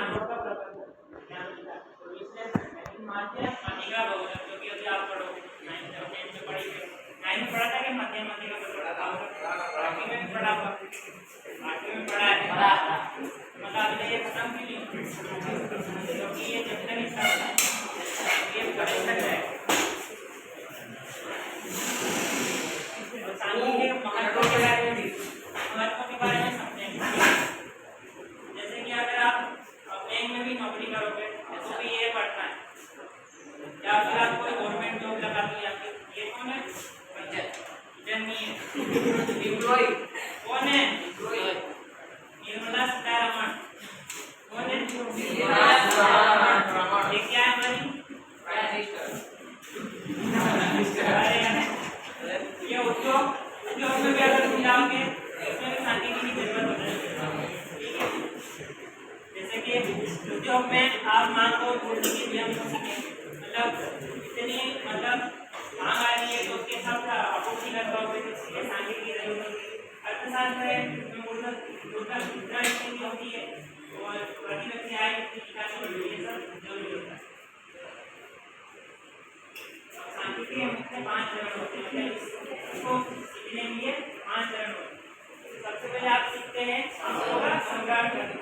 आंकड़ों का प्रबंधन ज्ञान मिलता है। तो विश्लेषण यानी माध्य माध्यिका बहुलक जो कि अभी आप पढ़ोगे 9th में पढ़ेंगे। 9 में पढ़ा था कि माध्य माध्यिका में पढ़ा था? 8वीं में पढ़ा हुआ, 8वीं में पढ़ा है। मतलब अभी ये खत्म क्यों नहीं, क्योंकि ये चैप्टर ही था, ये पढ़े तक है। और सांख्यिकी के महत्व के बारे में समझेंगे। जैसे कि अगर आप बैंक में भी नौकरी करोगे तो भी ये पढ़ना है, या फिर आप कोई गवर्नमेंट जॉब लगा दी आपकी, ये कौन है? एम्प्लॉय कौन है? निर्मला सीतारमण कौन है? ये क्या है हमारी ये उद्योग में भी अगर तुम जाओगे इसमें भी सांख्यिकी की जरूरत होती है। जैसे कि उद्योग में आप मान लो बोलने के नियम मतलब इतनी मतलब मांग आ रही है तो उसके हिसाब से आपूर्ति कर पाओगे, तो इसलिए सांख्यिकी की जरूरत होती है। अर्थशास्त्र में मुद्रा स्थिति होती है और प्रति व्यक्ति आय की निकासी होती है, सब जरूरी होता है। सांख्यिकी के मुख्य 5 चरण होते हैं, इसको सीखने के लिए 5 चरण होते हैं। सबसे पहले आप सीखते हैं आंकड़ों का संग्रह करना,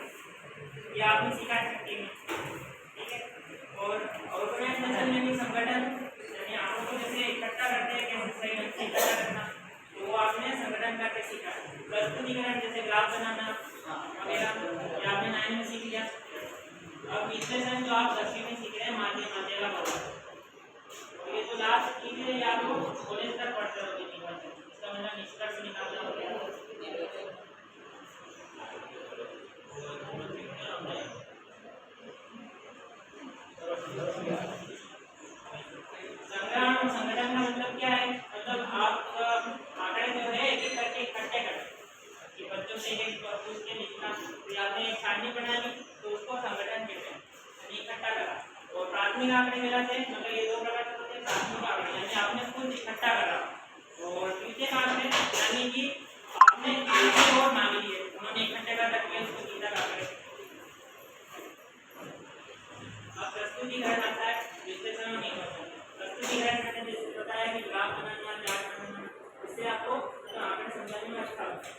ये आपने सीखा सकते हैं, ठीक है। और ऑर्गेनाइजेशन में भी संगठन यानी आंकड़ों को जैसे इकट्ठा करते हैं, कैसे सही ढंग से इकट्ठा करना, तो वो आपने संगठन करके सीखा। प्रस्तुतिकरण जैसे ग्राफ बनाना वगैरह ये आपने 9 में सीख लिया। अब विश्लेषण जो आप 10वीं में सीख रहे हैं माध्य का बहुलक, और ये जो लास्ट चीज है या तो कॉलेज तक पढ़ते हो, इसका मतलब निष्कर्ष निकालना हो गया। संगठन का मतलब क्या है? मतलब आप आंकड़े जो है एक करके इकट्ठे करते कि बच्चों से एक पूछ के लिखना, तो आपने एक सारणी बना ली तो उसको संगठन कहते हैं, यानी इकट्ठा करा। और प्राथमिक आंकड़े मिलाते हैं, मतलब ये 2 प्रकार के होते हैं। प्राथमिक आंकड़े यानी आपने खुद इकट्ठा करा, और द्वितीयक आंकड़े यानी कि आपने किसी और मांग लिए, उन्होंने इकट्ठे कर रखे उसको द्वितीयक आंकड़े। अब प्रस्तुतिकरण आता है, विश्लेषण नहीं होता। प्रस्तुतिकरण मैंने जैसे बताया कि ग्राफ बनाना, चार्ट बनाना, इससे आपको आंकड़े समझने में अच्छा लगता है।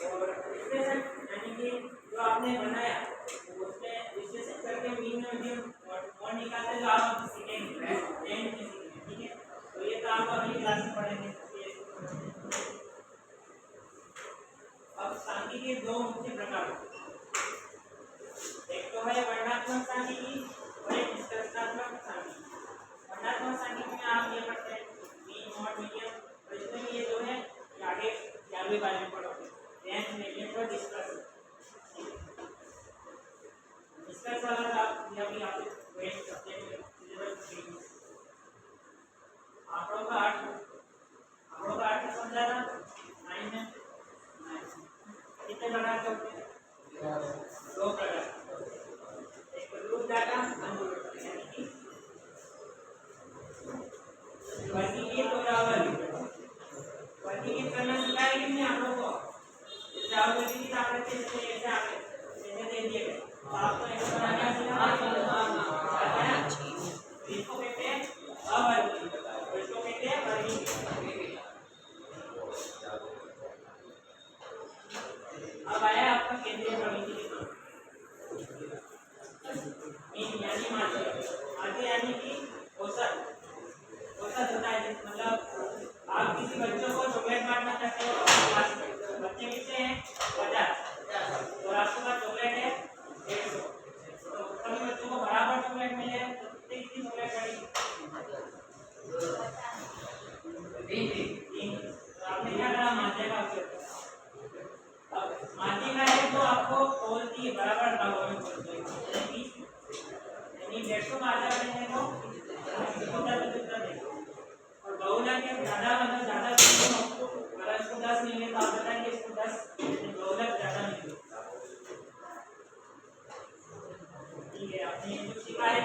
और विश्लेषण यानी कि जो आपने बनाया उसमें विश्लेषण करके मीन मीडियम और निकालते जो आप सीखेंगे, ठीक है। तो ये तो आप अगली क्लास में पढ़ेंगे। अब सांख्यिकी के 2 मुख्य प्रकार होते हैं, एक तो है वर्णनात्मक सांख्यिकी और एक निष्कर्षात्मक सांख्यिकी। वर्णनात्मक सांख्यिकी में आप ये पढ़ते हैं मीन मॉड मीडियन, और इसमें ये जो है आगे 11वीं बार में पढ़ोगे रेंज मीडियन और निष्कर्ष। निष्कर्ष वाला आप अभी आप वेट करते हैं सिलेबस 3 आंकड़ों का अर्थ समझा ना 9 में। कितने प्रकार के होते हैं? 2 प्रकार, एक ग्रुप डाटा यानी कि वर्गीकृत और वर्गीकृत करना सिखाया कि नहीं आंकड़ों को? जैसे आप वर्गीकृत आंकड़े थे जैसे ऐसे आंकड़े जैसे दे दिए गए तो आपको ऐसे बनाना सीखा, इसको कहते हैं अवर्गीकृत और इसको कहते हैं वर्गीकृत। अब आया आपका केंद्रीय प्रवृत्ति यानी माध्य यानी कि औसत होता है। मतलब आप किसी बच्चों को चॉकलेट बांटना चाहते हो क्लास में, बच्चे कितने हैं? 50 और आपके पास चॉकलेट है 150, तो सभी बच्चों को बराबर चॉकलेट मिले तो कितनी चॉकलेट पड़ेगी? 3। तो आपने क्या करा? माध्य का उपयोग। अब माध्य का है तो आपको पोल की बराबर भागों में तोड़ दो, यानी 150 माध्य बनेंगे तो और बहुलक के ज्यादा मतलब ज्यादा अगर इसको 10 मिले तो आप बताएंगे इसको 10, बहुलक ज्यादा मिले, ठीक है। आपने जो सीखा है